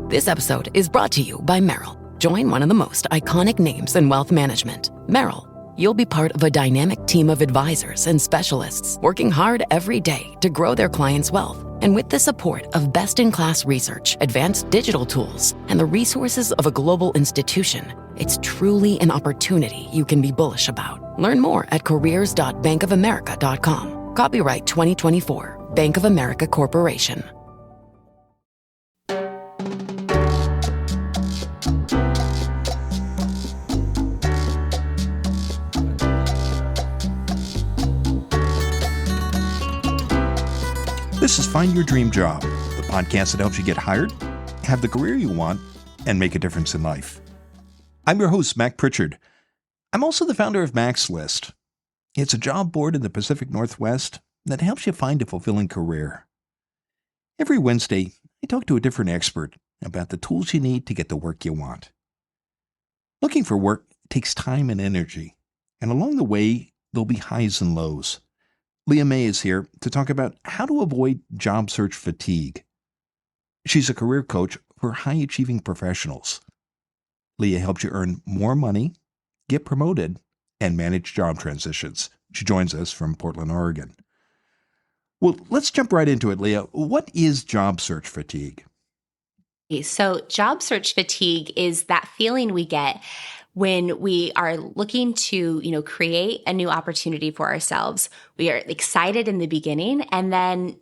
This episode is brought to you by Merrill. Join one of the most iconic names in wealth management, Merrill. You'll be part of a dynamic team of advisors and specialists working hard every day to grow their clients' wealth. And with the support of best-in-class research, advanced digital tools, and the resources of a global institution, it's truly an opportunity you can be bullish about. Learn more at careers.bankofamerica.com. Copyright 2024, Bank of America Corporation. This is Find Your Dream Job, the podcast that helps you get hired, have the career you want, and make a difference in life. I'm your host, Mac Pritchard. I'm also the founder of Mac's List. It's a job board in the Pacific Northwest that helps you find a fulfilling career. Every Wednesday, I talk to a different expert about the tools you need to get the work you want. Looking for work takes time and energy, and along the way, there'll be highs and lows. Leigha May is here to talk about how to avoid job search fatigue. She's a career coach for high-achieving professionals. Leigha helps you earn more money, get promoted, and manage job transitions. She joins us from Portland, Oregon. Well, let's jump right into it, Leigha. What is job search fatigue? So job search fatigue is that feeling we get when we are looking to, create a new opportunity for ourselves. We are excited in the beginning, and then,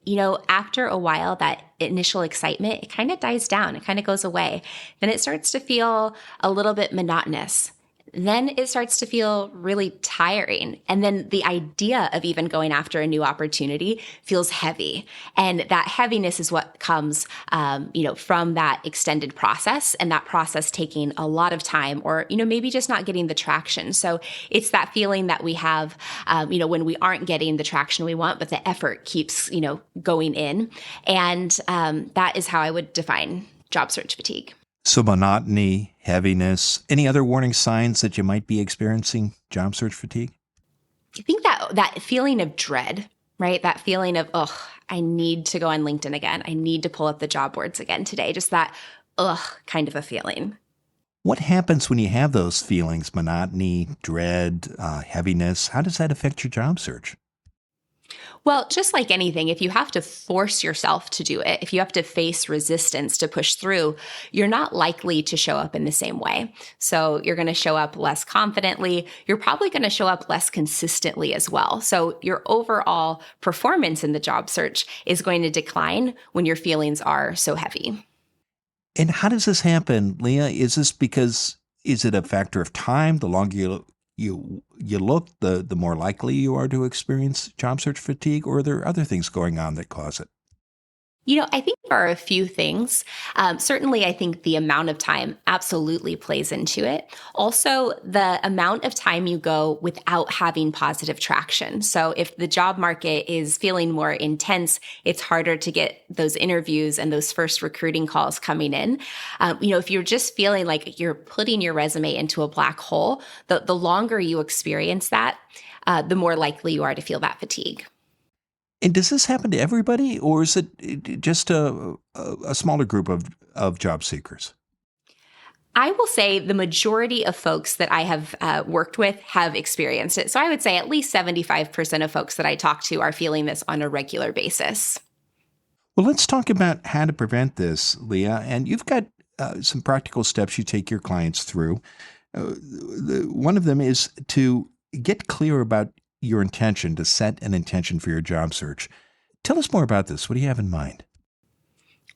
after a while, that initial excitement, it kind of dies down. It kind of goes away. Then it starts to feel a little bit monotonous. Then it starts to feel really tiring. And then the idea of even going after a new opportunity feels heavy. And that heaviness is what comes, from that extended process, and that process taking a lot of time, or, maybe just not getting the traction. So it's that feeling that we have, when we aren't getting the traction we want, but the effort keeps, going in. And that is how I would define job search fatigue. So monotony, heaviness, any other warning signs that you might be experiencing job search fatigue? I think that feeling of dread, right? That feeling of, I need to go on LinkedIn again. I need to pull up the job boards again today. Just that, kind of a feeling. What happens when you have those feelings, monotony, dread, heaviness? How does that affect your job search? Well, just like anything, if you have to force yourself to do it, if you have to face resistance to push through, you're not likely to show up in the same way. So you're going to show up less confidently. You're probably going to show up less consistently as well. So your overall performance in the job search is going to decline when your feelings are so heavy. And how does this happen, Leigha? Is it a factor of time? The longer you look, the more likely you are to experience job search fatigue, or are there other things going on that cause it? I think there are a few things. Certainly, I think the amount of time absolutely plays into it. Also, the amount of time you go without having positive traction. So if the job market is feeling more intense, it's harder to get those interviews and those first recruiting calls coming in. If you're just feeling like you're putting your resume into a black hole, the longer you experience that, the more likely you are to feel that fatigue. And does this happen to everybody, or is it just a smaller group of job seekers? I will say the majority of folks that I have worked with have experienced it. So I would say at least 75% of folks that I talk to are feeling this on a regular basis. Well, let's talk about how to prevent this, Leigha. And you've got some practical steps you take your clients through. One of them is to get clear about your intention, to set an intention for your job search. Tell us more about this. What do you have in mind?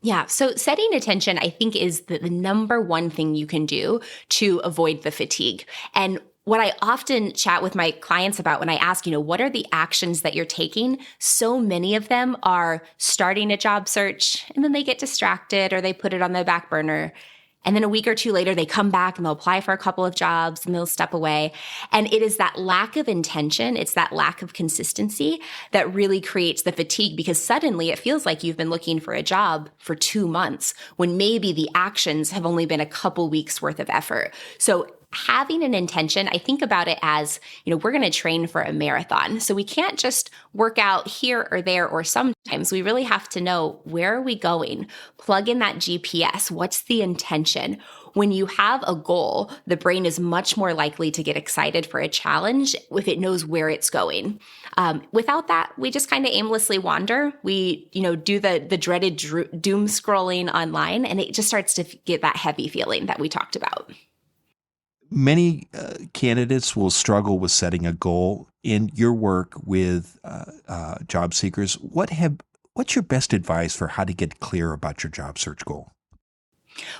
Yeah. So setting attention, I think, is the number one thing you can do to avoid the fatigue. And what I often chat with my clients about when I ask, what are the actions that you're taking? So many of them are starting a job search, and then they get distracted or they put it on the back burner. And then a week or two later, they come back and they'll apply for a couple of jobs and they'll step away. And it is that lack of intention, it's that lack of consistency that really creates the fatigue, because suddenly it feels like you've been looking for a job for 2 months when maybe the actions have only been a couple weeks worth of effort. So having an intention, I think about it as, we're going to train for a marathon. So we can't just work out here or there or sometimes. We really have to know, where are we going? Plug in that GPS. What's the intention? When you have a goal, the brain is much more likely to get excited for a challenge if it knows where it's going. Without that, we just kind of aimlessly wander. We, do the dreaded doom scrolling online, and it just starts to get that heavy feeling that we talked about. Many candidates will struggle with setting a goal. In your work with job seekers, what's your best advice for how to get clear about your job search goal?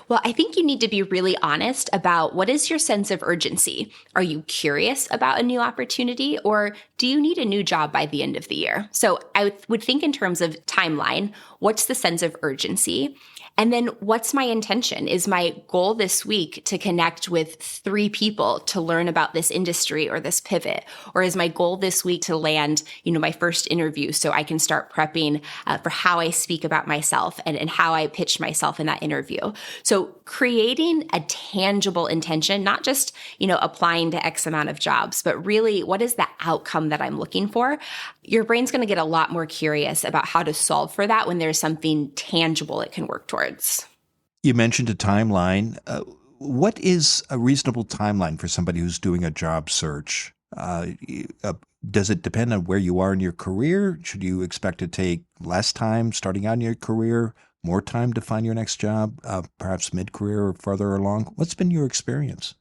Well, I think you need to be really honest about, what is your sense of urgency? Are you curious about a new opportunity, or do you need a new job by the end of the year? So I would think in terms of timeline. What's the sense of urgency? And then what's my intention? Is my goal this week to connect with 3 people to learn about this industry or this pivot? Or is my goal this week to land, my first interview so I can start prepping for how I speak about myself and how I pitch myself in that interview? So creating a tangible intention, not just, applying to X amount of jobs, but really, what is the outcome that I'm looking for? Your brain's going to get a lot more curious about how to solve for that when there's something tangible it can work towards. You mentioned a timeline. What is a reasonable timeline for somebody who's doing a job search? Does it depend on where you are in your career? Should you expect to take less time starting out in your career, more time to find your next job, perhaps mid-career or further along? What's been your experience?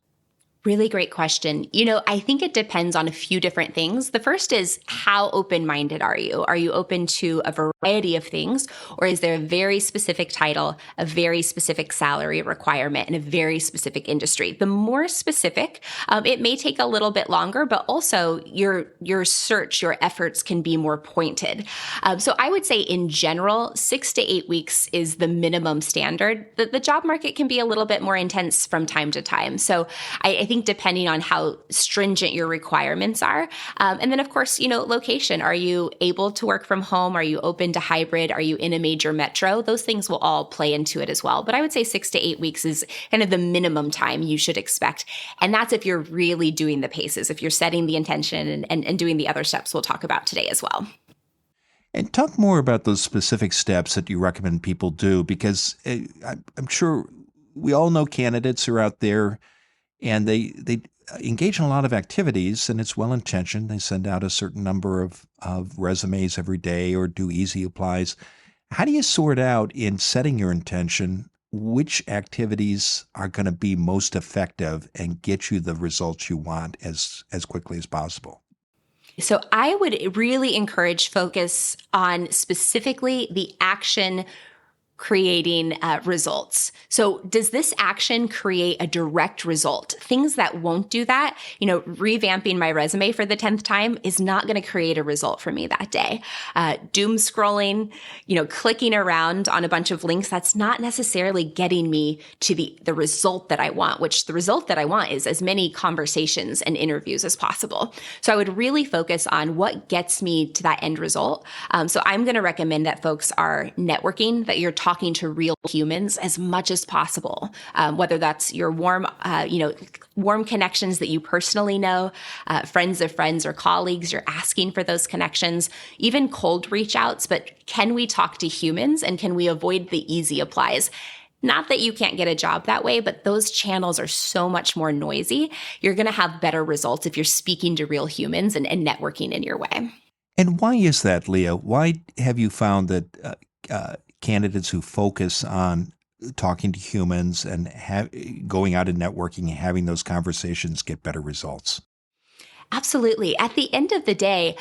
Really great question. I think it depends on a few different things. The first is, how open-minded are you? Are you open to a variety of things, or is there a very specific title, a very specific salary requirement, and a very specific industry? The more specific, it may take a little bit longer, but also your search, your efforts can be more pointed. So I would say in general, 6 to 8 weeks is the minimum standard. The job market can be a little bit more intense from time to time. So I think depending on how stringent your requirements are. And then, of course, location. Are you able to work from home? Are you open to hybrid? Are you in a major metro? Those things will all play into it as well. But I would say 6 to 8 weeks is kind of the minimum time you should expect. And that's if you're really doing the paces, if you're setting the intention and doing the other steps we'll talk about today as well. And talk more about those specific steps that you recommend people do, because I'm sure we all know candidates are out there, and they engage in a lot of activities, and it's well-intentioned. They send out a certain number of resumes every day or do easy applies. How do you sort out, in setting your intention, which activities are going to be most effective and get you the results you want as quickly as possible? So I would really encourage focus on specifically the action creating results. So does this action create a direct result? Things that won't do that, revamping my resume for the 10th time is not going to create a result for me that day. Doom scrolling, clicking around on a bunch of links, that's not necessarily getting me to the result that I want, which the result that I want is as many conversations and interviews as possible. So I would really focus on what gets me to that end result. So I'm going to recommend that folks are networking, that you're talking to real humans as much as possible, whether that's your warm connections that you personally know, friends of friends or colleagues. You're asking for those connections, even cold reach outs. But can we talk to humans, and can we avoid the easy applies? Not that you can't get a job that way, but those channels are so much more noisy. You're going to have better results if you're speaking to real humans and networking in your way. And why is that, Leigha? Why have you found that candidates who focus on talking to humans and going out and networking and having those conversations get better results? Absolutely. At the end of the day,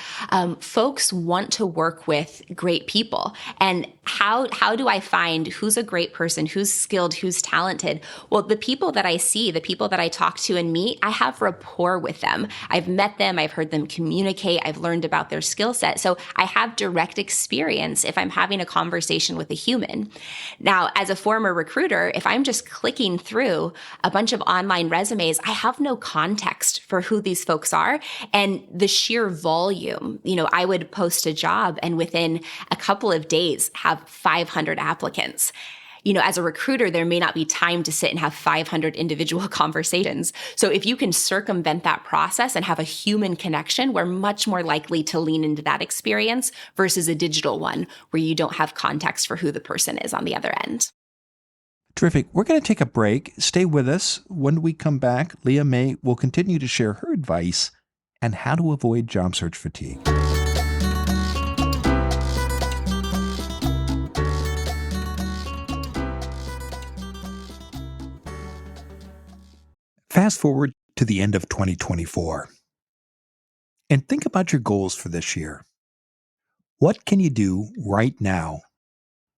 folks want to work with great people. And how do I find who's a great person, who's skilled, who's talented? Well, the people that I see, the people that I talk to and meet, I have rapport with them. I've met them. I've heard them communicate. I've learned about their skill set. So I have direct experience if I'm having a conversation with a human. Now, as a former recruiter, if I'm just clicking through a bunch of online resumes, I have no context for who these folks are. And the sheer volume, I would post a job and within a couple of days have 500 applicants. as a recruiter, there may not be time to sit and have 500 individual conversations. So if you can circumvent that process and have a human connection, we're much more likely to lean into that experience versus a digital one where you don't have context for who the person is on the other end. Terrific. We're going to take a break. Stay with us. When we come back, Leigha May will continue to share her advice on how to avoid job search fatigue. Fast forward to the end of 2024 and think about your goals for this year. What can you do right now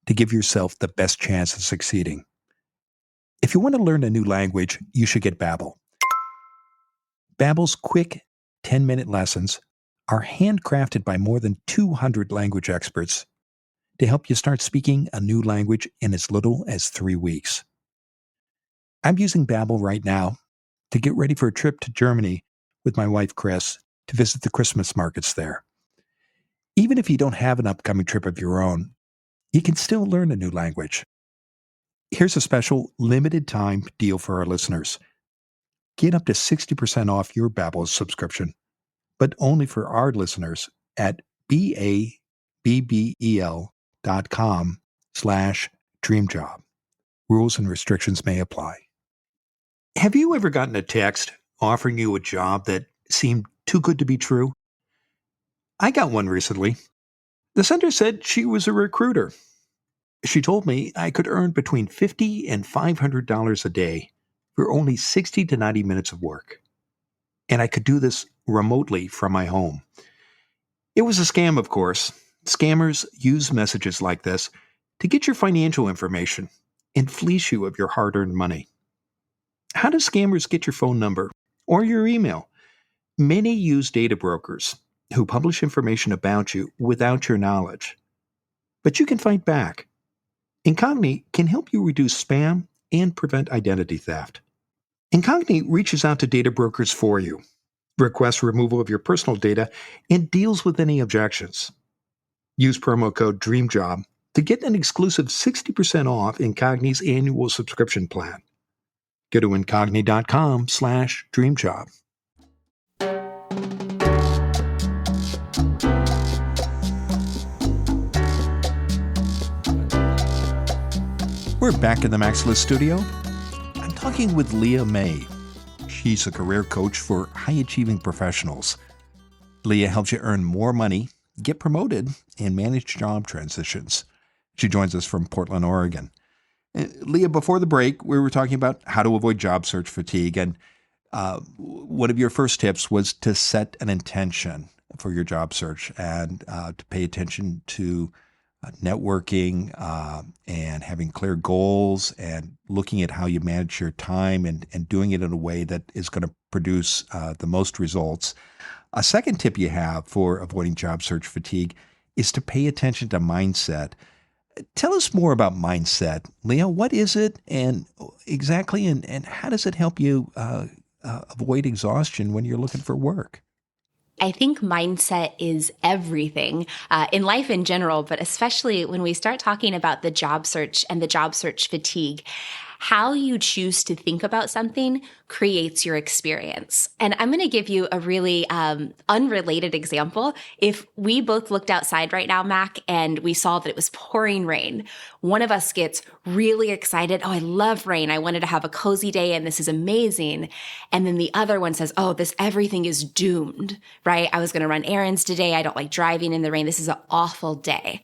to give yourself the best chance of succeeding? If you want to learn a new language, you should get Babbel. Babbel's quick 10-minute lessons are handcrafted by more than 200 language experts to help you start speaking a new language in as little as 3 weeks. I'm using Babbel right now to get ready for a trip to Germany with my wife, Chris, to visit the Christmas markets there. Even if you don't have an upcoming trip of your own, you can still learn a new language. Here's a special limited time deal for our listeners. Get up to 60% off your Babbel subscription, but only for our listeners at babbel.com/dreamjob. Rules and restrictions may apply. Have you ever gotten a text offering you a job that seemed too good to be true? I got one recently. The sender said she was a recruiter. She told me I could earn between $50 and $500 a day for only 60 to 90 minutes of work. And I could do this remotely from my home. It was a scam, of course. Scammers use messages like this to get your financial information and fleece you of your hard-earned money. How do scammers get your phone number or your email? Many use data brokers who publish information about you without your knowledge. But you can fight back. Incogni can help you reduce spam and prevent identity theft. Incogni reaches out to data brokers for you, requests removal of your personal data, and deals with any objections. Use promo code DREAMJOB to get an exclusive 60% off Incogni's annual subscription plan. Go to incogni.com/dreamjob. We're back in the Maximus studio. I'm talking with Leigha May. She's a career coach for high-achieving professionals. Leigha helps you earn more money, get promoted, and manage job transitions. She joins us from Portland, Oregon. Leigha, before the break, we were talking about how to avoid job search fatigue, and one of your first tips was to set an intention for your job search and to pay attention to networking and having clear goals and looking at how you manage your time and doing it in a way that is going to produce the most results. A second tip you have for avoiding job search fatigue is to pay attention to mindset. Tell us more about mindset. Leigha, what is it and exactly, and how does it help you avoid exhaustion when you're looking for work? I think mindset is everything in life in general, but especially when we start talking about the job search and the job search fatigue. How you choose to think about something creates your experience. And I'm going to give you a really unrelated example. If we both looked outside right now, Mac, and we saw that it was pouring rain, one of us gets really excited. Oh, I love rain. I wanted to have a cozy day and this is amazing. And then the other one says, oh, everything is doomed, right? I was going to run errands today. I don't like driving in the rain. This is an awful day.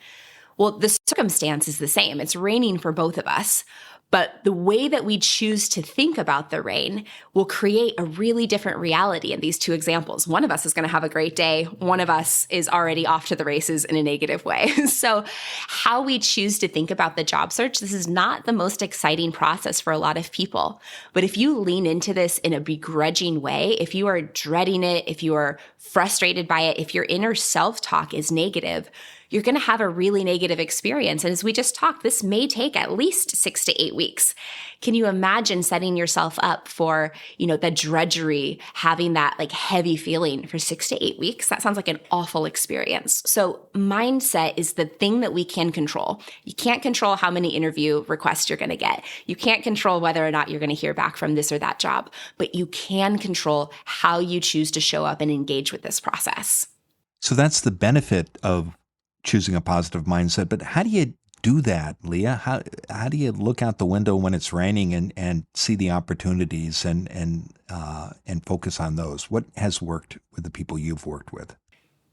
Well, the circumstance is the same. It's raining for both of us. But the way that we choose to think about the rain will create a really different reality in these two examples. One of us is going to have a great day. One of us is already off to the races in a negative way. So how we choose to think about the job search, this is not the most exciting process for a lot of people. But if you lean into this in a begrudging way, if you are dreading it, if you are frustrated by it, if your inner self-talk is negative, you're going to have a really negative experience. And as we just talked, this may take at least 6 to 8 weeks. Can you imagine setting yourself up for, the drudgery, having that like heavy feeling for 6 to 8 weeks? That sounds like an awful experience. So mindset is the thing that we can control. You can't control how many interview requests you're going to get. You can't control whether or not you're going to hear back from this or that job, but you can control how you choose to show up and engage with this process. So that's the benefit of choosing a positive mindset. But how do you do that, Leigha? How do you look out the window when it's raining and see the opportunities and focus on those? What has worked with the people you've worked with?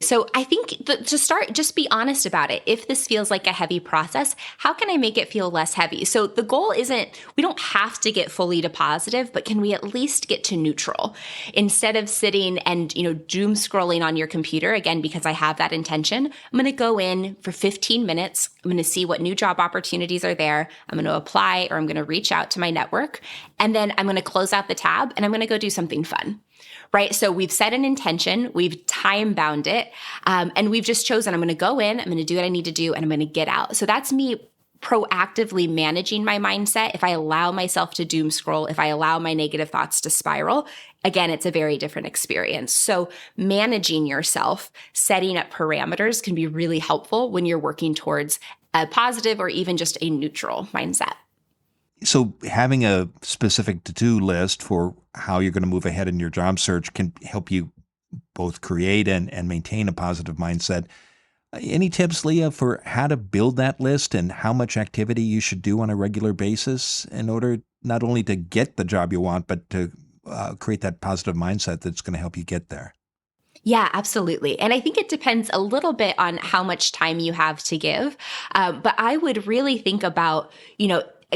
So I think to start, just be honest about it. If this feels like a heavy process, how can I make it feel less heavy? So the goal isn't, we don't have to get fully to positive, but can we at least get to neutral? Instead of sitting and, doom scrolling on your computer, again, because I have that intention, I'm going to go in for 15 minutes. I'm going to see what new job opportunities are there. I'm going to apply, or I'm going to reach out to my network. And then I'm going to close out the tab and I'm going to go do something fun. Right? So we've set an intention, we've time bound it, and we've just chosen, I'm going to go in, I'm going to do what I need to do, and I'm going to get out. So that's me proactively managing my mindset. If I allow myself to doom scroll, if I allow my negative thoughts to spiral, again, it's a very different experience. So managing yourself, setting up parameters can be really helpful when you're working towards a positive or even just a neutral mindset. So having a specific to-do list for how you're going to move ahead in your job search can help you both create and maintain a positive mindset. Any tips, Leigha, for how to build that list and how much activity you should do on a regular basis in order not only to get the job you want, but to create that positive mindset that's going to help you get there? Yeah, absolutely. And I think it depends a little bit on how much time you have to give. But I would really think about,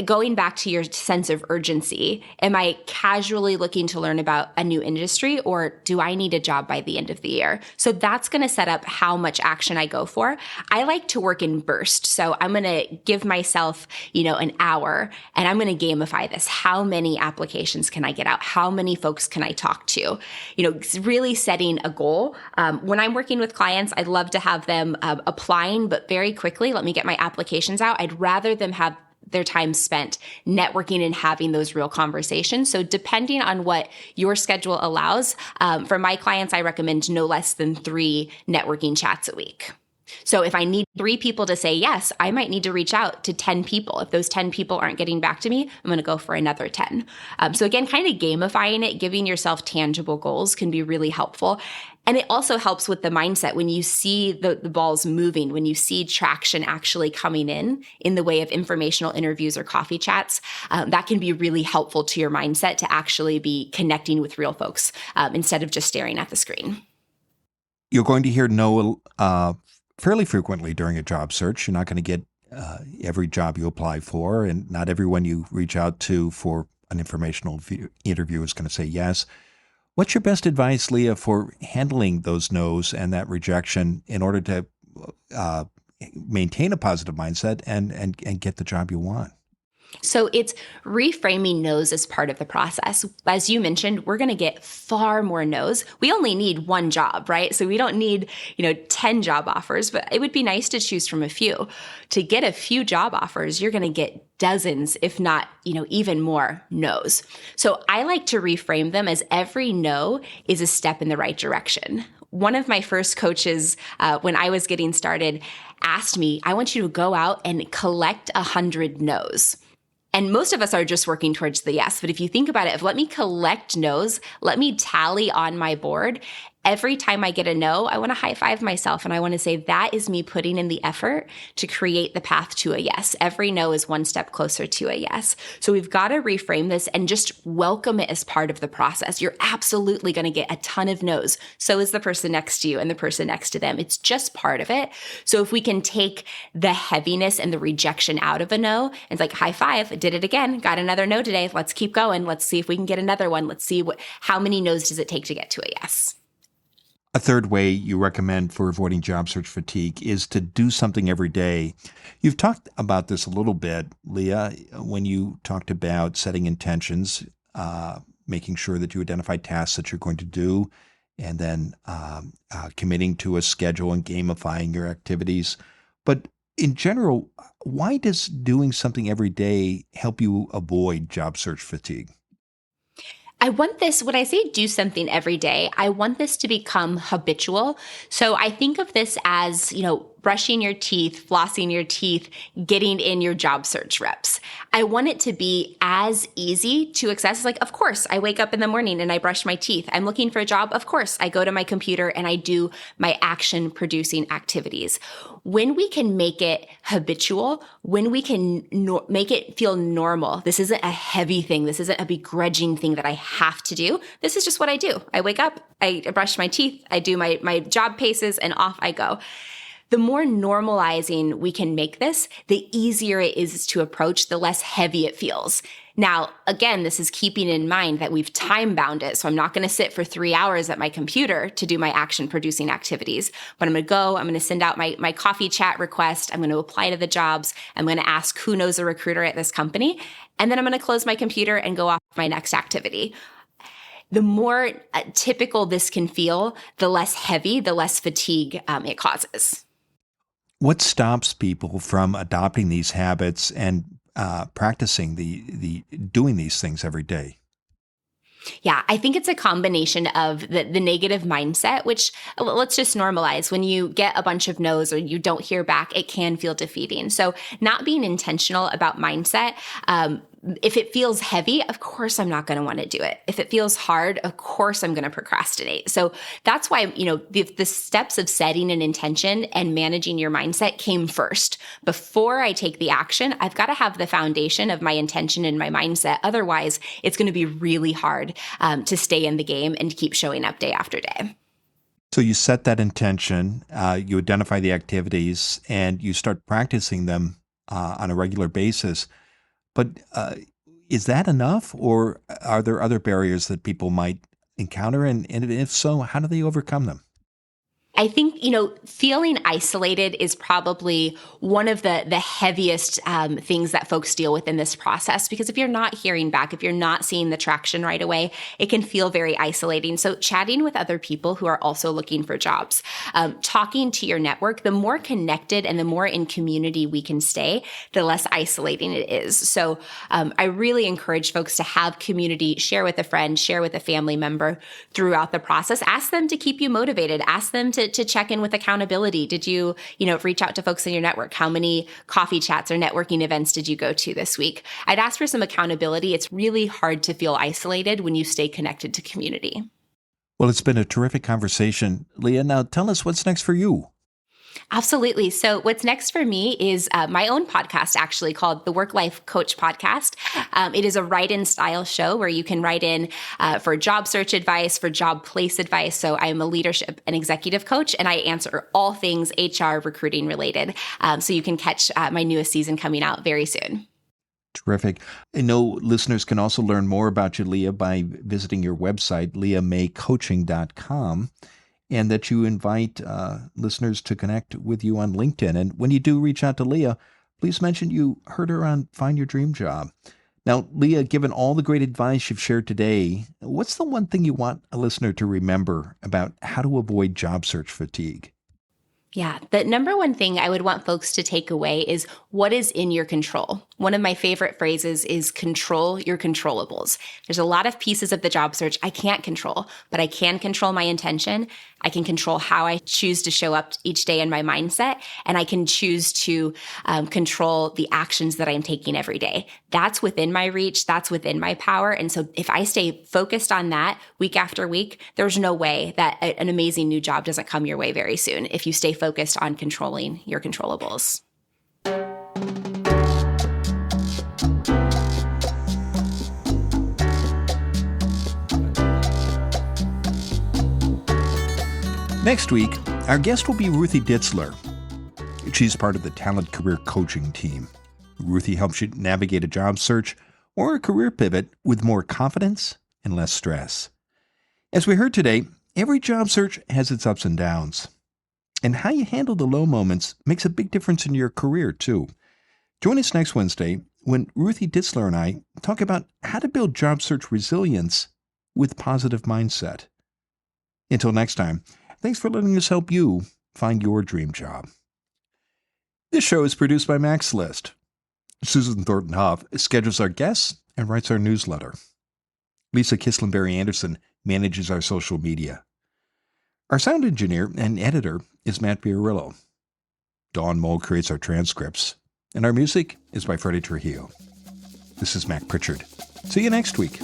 going back to your sense of urgency. Am I casually looking to learn about a new industry, or do I need a job by the end of the year? So that's going to set up how much action I go for. I like to work in bursts. So I'm going to give myself, an hour, and I'm going to gamify this. How many applications can I get out? How many folks can I talk to? Really setting a goal. When I'm working with clients, I'd love to have them applying, but very quickly, let me get my applications out. I'd rather them have their time spent networking and having those real conversations. So depending on what your schedule allows, for my clients, I recommend no less than 3 networking chats a week. So if I need 3 people to say yes, I might need to reach out to 10 people. If those 10 people aren't getting back to me, I'm going to go for another 10. So again, kind of gamifying it, giving yourself tangible goals can be really helpful. And it also helps with the mindset when you see the balls moving, when you see traction actually coming in the way of informational interviews or coffee chats, that can be really helpful to your mindset to actually be connecting with real folks instead of just staring at the screen. You're going to hear no fairly frequently during a job search. You're not going to get every job you apply for, and not everyone you reach out to for an informational interview is going to say yes. What's your best advice, Leigha, for handling those no's and that rejection in order to maintain a positive mindset and get the job you want? So it's reframing no's as part of the process. As you mentioned, we're going to get far more no's. We only need one job, right? So we don't need, 10 job offers, but it would be nice to choose from a few. To get a few job offers, you're going to get dozens, if not, even more no's. So I like to reframe them as every no is a step in the right direction. One of my first coaches, when I was getting started, asked me, I want you to go out and collect 100 no's. And most of us are just working towards the yes. But if you think about it, let me collect no's, let me tally on my board. Every time I get a no, I want to high five myself and I want to say that is me putting in the effort to create the path to a yes. Every no is one step closer to a yes. So we've got to reframe this and just welcome it as part of the process. You're absolutely going to get a ton of no's. So is the person next to you and the person next to them. It's just part of it. So if we can take the heaviness and the rejection out of a no, it's like high five, did it again, got another no today. Let's keep going. Let's see if we can get another one. Let's see how many no's does it take to get to a yes. A third way you recommend for avoiding job search fatigue is to do something every day. You've talked about this a little bit, Leigha, when you talked about setting intentions, making sure that you identify tasks that you're going to do, and then committing to a schedule and gamifying your activities. But in general, why does doing something every day help you avoid job search fatigue? I want this, when I say do something every day, I want this to become habitual. So I think of this as, brushing your teeth, flossing your teeth, getting in your job search reps. I want it to be as easy to access. Like, of course, I wake up in the morning and I brush my teeth. I'm looking for a job. Of course, I go to my computer and I do my action producing activities. When we can make it habitual, when we can make it feel normal, this isn't a heavy thing. This isn't a begrudging thing that I have to do. This is just what I do. I wake up, I brush my teeth, I do my job paces, and off I go. The more normalizing we can make this, the easier it is to approach, the less heavy it feels. Now, again, this is keeping in mind that we've time bound it. So I'm not going to sit for 3 hours at my computer to do my action producing activities, but I'm going to go, I'm going to send out my coffee chat request. I'm going to apply to the jobs. I'm going to ask who knows a recruiter at this company. And then I'm going to close my computer and go off my next activity. The more typical this can feel, the less heavy, the less fatigue it causes. What stops people from adopting these habits and practicing the doing these things every day? Yeah, I think it's a combination of the negative mindset, which let's just normalize. When you get a bunch of no's or you don't hear back, it can feel defeating. So not being intentional about mindset, if it feels heavy, of course, I'm not going to want to do it. If it feels hard, of course, I'm going to procrastinate. So that's why, the steps of setting an intention and managing your mindset came first. Before I take the action, I've got to have the foundation of my intention and my mindset. Otherwise, it's going to be really hard to stay in the game and keep showing up day after day. So you set that intention, you identify the activities, and you start practicing them on a regular basis. But is that enough, or are there other barriers that people might encounter? And if so, how do they overcome them? I think, feeling isolated is probably one of the heaviest things that folks deal with in this process, because if you're not hearing back, if you're not seeing the traction right away, it can feel very isolating. So chatting with other people who are also looking for jobs, talking to your network, the more connected and the more in community we can stay, the less isolating it is. So I really encourage folks to have community, share with a friend, share with a family member throughout the process. Ask them to keep you motivated. Ask them to check in with accountability. Did you, reach out to folks in your network? How many coffee chats or networking events did you go to this week? I'd ask for some accountability. It's really hard to feel isolated when you stay connected to community. Well, it's been a terrific conversation. Leigha, now tell us what's next for you. Absolutely. So what's next for me is my own podcast, actually, called the Work Life Coach Podcast. It is a write-in style show where you can write in for job search advice, for job place advice. So I am a leadership and executive coach, and I answer all things HR recruiting related. So you can catch my newest season coming out very soon. Terrific. I know listeners can also learn more about you, Leigha, by visiting your website, leighamaycoaching.com. And that you invite listeners to connect with you on LinkedIn. And when you do reach out to Leigha, please mention you heard her on Find Your Dream Job. Now, Leigha, given all the great advice you've shared today, what's the one thing you want a listener to remember about how to avoid job search fatigue? Yeah, the number one thing I would want folks to take away is what is in your control. One of my favorite phrases is control your controllables. There's a lot of pieces of the job search I can't control, but I can control my intention. I can control how I choose to show up each day in my mindset, and I can choose to control the actions that I'm taking every day. That's within my reach. That's within my power. And so if I stay focused on that week after week, there's no way that an amazing new job doesn't come your way very soon if you stay focused on controlling your controllables. Next week, our guest will be Ruthie Ditzler. She's part of the Talent Career Coaching team. Ruthie helps you navigate a job search or a career pivot with more confidence and less stress. As we heard today, every job search has its ups and downs. And how you handle the low moments makes a big difference in your career, too. Join us next Wednesday when Ruthie Ditzler and I talk about how to build job search resilience with positive mindset. Until next time, thanks for letting us help you find your dream job. This show is produced by Max List. Susan Thornton Hoff schedules our guests and writes our newsletter. Lisa Kislenberry Anderson manages our social media. Our sound engineer and editor is Matt Fiorillo. Dawn Moll creates our transcripts, and our music is by Freddie Trujillo. This is Mac Pritchard. See you next week.